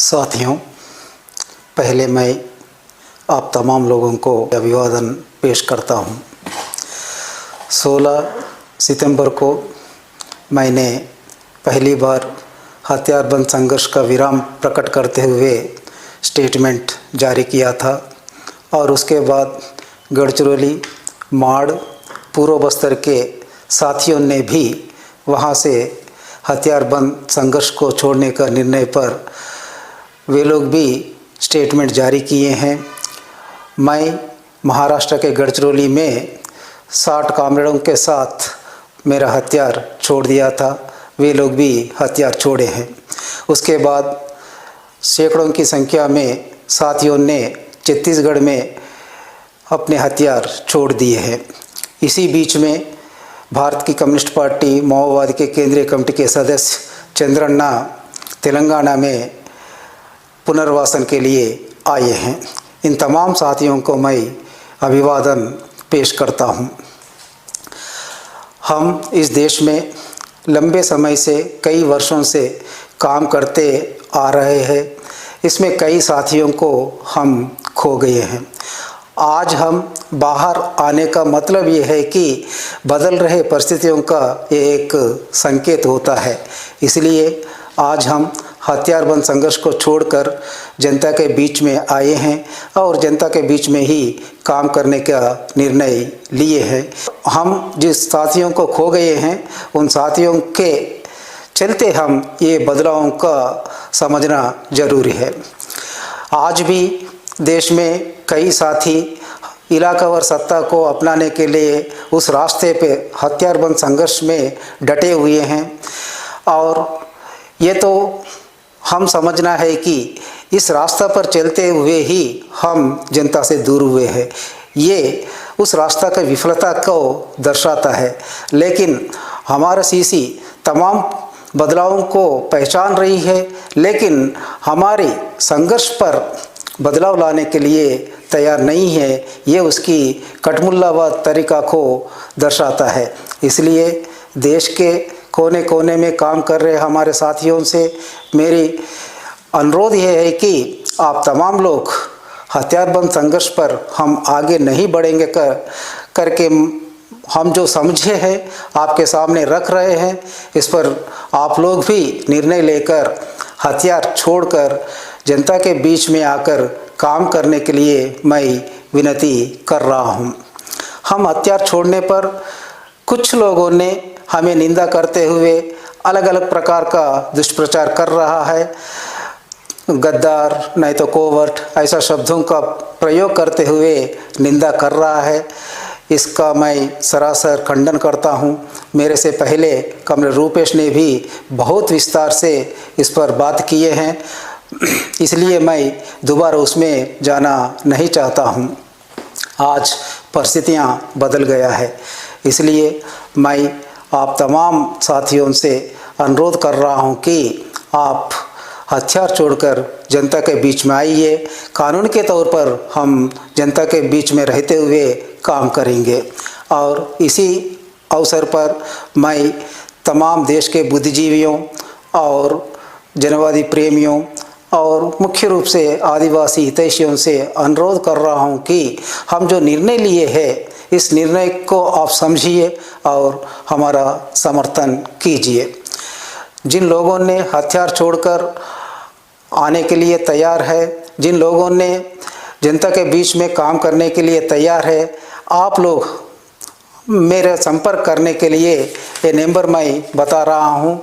साथियों, पहले मैं आप तमाम लोगों को अभिवादन पेश करता हूं। 16 सितंबर को मैंने पहली बार हथियारबंद संघर्ष का विराम प्रकट करते हुए स्टेटमेंट जारी किया था और उसके बाद गढ़चिरौली, माड़, पूर्व बस्तर के साथियों ने भी वहां से हथियारबंद संघर्ष को छोड़ने का निर्णय पर वे लोग भी स्टेटमेंट जारी किए हैं। मैं महाराष्ट्र के गढ़चिरौली में 60 कामरेडों के साथ मेरा हथियार छोड़ दिया था, वे लोग भी हथियार छोड़े हैं। उसके बाद सैकड़ों की संख्या में साथियों ने छत्तीसगढ़ में अपने हथियार छोड़ दिए हैं। इसी बीच में भारत की कम्युनिस्ट पार्टी माओवादी के केंद्रीय कमेटी के सदस्य चंद्रन्ना तेलंगाना में पुनर्वासन के लिए आए हैं। इन तमाम साथियों को मैं अभिवादन पेश करता हूं। हम इस देश में लंबे समय से, कई वर्षों से काम करते आ रहे हैं। इसमें कई साथियों को हम खो गए हैं। आज हम बाहर आने का मतलब ये है कि बदल रहे परिस्थितियों का ये एक संकेत होता है। इसलिए आज हम हथियारबंद संघर्ष को छोड़कर जनता के बीच में आए हैं और जनता के बीच में ही काम करने का निर्णय लिए हैं। हम जिस साथियों को खो गए हैं उन साथियों के चलते हम ये बदलावों का समझना जरूरी है। आज भी देश में कई साथी इलाकावार सत्ता को अपनाने के लिए उस रास्ते पे हथियारबंद संघर्ष में डटे हुए हैं और ये तो हम समझना है कि इस रास्ता पर चलते हुए ही हम जनता से दूर हुए हैं। ये उस रास्ता की विफलता को दर्शाता है। लेकिन हमारा सीसी तमाम बदलावों को पहचान रही है, लेकिन हमारे संघर्ष पर बदलाव लाने के लिए तैयार नहीं है। ये उसकी कटमुल्लावाद तरीका को दर्शाता है। इसलिए देश के कोने कोने में काम कर रहे हमारे साथियों से मेरी अनुरोध ये है कि आप तमाम लोग हथियारबंद संघर्ष पर हम आगे नहीं बढ़ेंगे करके हम जो समझे हैं आपके सामने रख रहे हैं। इस पर आप लोग भी निर्णय लेकर हथियार छोड़कर जनता के बीच में आकर काम करने के लिए मैं विनती कर रहा हूं। हम हथियार छोड़ने पर कुछ लोगों ने हमें निंदा करते हुए अलग अलग प्रकार का दुष्प्रचार कर रहा है। गद्दार, नहीं तो कोवर्ट, ऐसा शब्दों का प्रयोग करते हुए निंदा कर रहा है। इसका मैं सरासर खंडन करता हूं। मेरे से पहले कमरेड रूपेश ने भी बहुत विस्तार से इस पर बात किए हैं, इसलिए मैं दोबारा उसमें जाना नहीं चाहता हूं। आज परिस्थितियां बदल गया है, इसलिए मैं आप तमाम साथियों से अनुरोध कर रहा हूं कि आप हथियार छोड़कर जनता के बीच में आइए। कानून के तौर पर हम जनता के बीच में रहते हुए काम करेंगे। और इसी अवसर पर मैं तमाम देश के बुद्धिजीवियों और जनवादी प्रेमियों और मुख्य रूप से आदिवासी हितैषियों से अनुरोध कर रहा हूं कि हम जो निर्णय लिए हैं इस निर्णय को आप समझिए और हमारा समर्थन कीजिए। जिन लोगों ने हथियार छोड़कर आने के लिए तैयार है, जिन लोगों ने जनता के बीच में काम करने के लिए तैयार है, आप लोग मेरे संपर्क करने के लिए ये नंबर मैं बता रहा हूँ।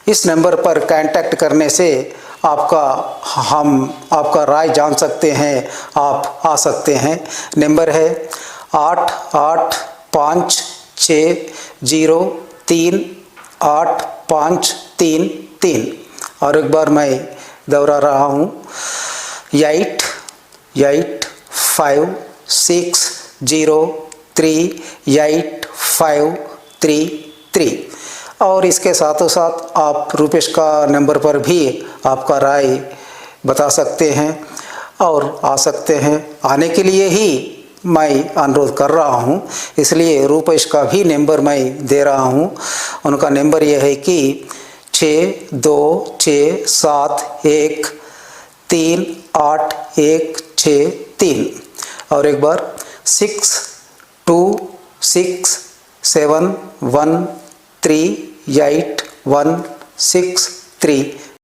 इस नंबर पर कांटेक्ट करने से हम आपका राय जान सकते हैं, आप आ सकते हैं। नंबर है 8856038533 और एक बार मैं दोहरा रहा हूँ 8856038533 और इसके साथों साथ आप रूपेश का नंबर पर भी आपका राय बता सकते हैं और आ सकते हैं। आने के लिए ही मैं अनुरोध कर रहा हूं, इसलिए रूपेश का भी नंबर मैं दे रहा हूं। उनका नंबर यह है कि 6267 3816 और एक बार 6267138163